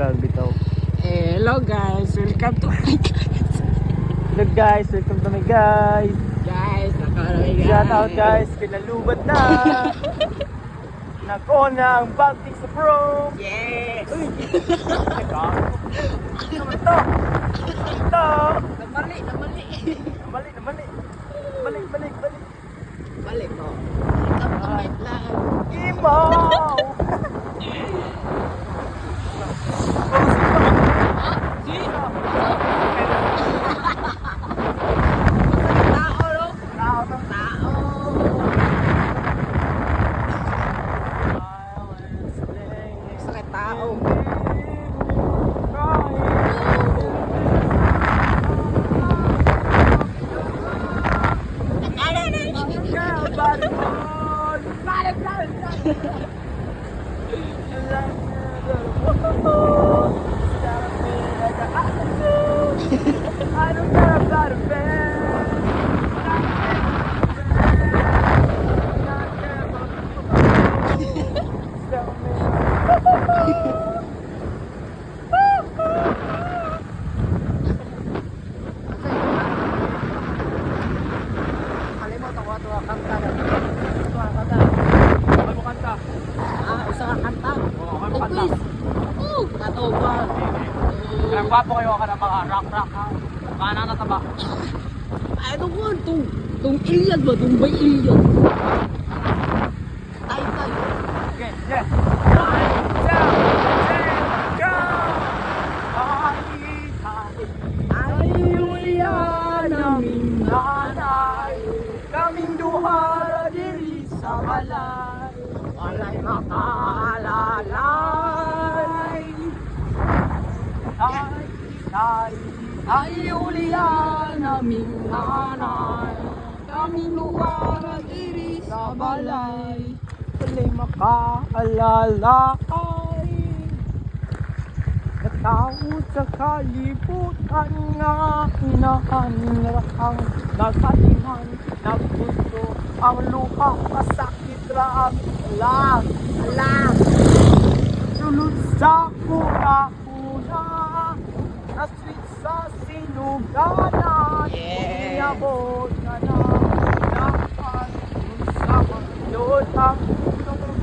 vlog bitaw. Hello guys, welcome to my Hello guys, welcome to my guys. guys, nakarami guys. Shout out guys, pinalubat na. Nako na ang bagting sa pro. Yes. Uy, teka. Naman to. Ito. Namali. Balik. Balik mo. Welcome to my vlog. Imaw. Sakit tao. I don't care about a band. Kalimutan ko ito ang kanta. Usa ka kanta. Quiz. Katoba. Ang gwapo kayo ka ng mga rock ha. Paano na taba? Ay, ito ko. Itong Iliad ba? Itong bay Iliad. Tay. Okay, yes. 9, 10, go! Ay, Julian, aming nanay, kaming duha diri sa balay, walay makaalalay. Ay, Julian, aming nanay, kaming duha diri sa balay, walay makaalalay. Nataod sa kalibutan nga inahanrahang nagkatihan nagpuso ang luha kasakit raang lang sulod sa kuna nasweet sa sinuganan iabot na naman sa maglod ang tunong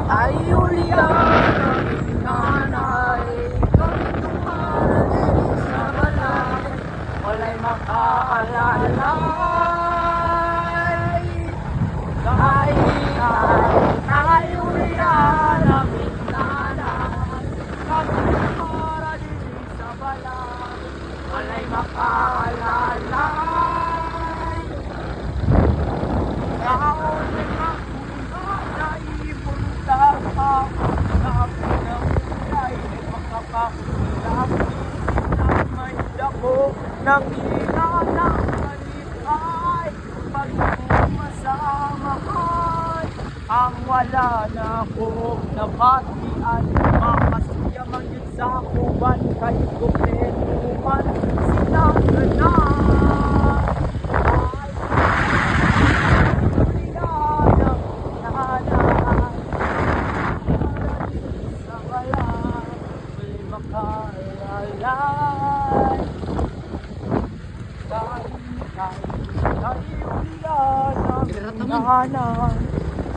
Ay, Julian, nanay, kaming duha diri sa balay, walay makaalalay. Ay, Julian, aming nanay, kaming duha diri sa balay, walay makaalalay. Nang inanangalipay pagkumasamahan ang wala na ko nabatian makasya magyud sa kuban kay kumpletuman sinaganan. Kay Julian, ang nanay,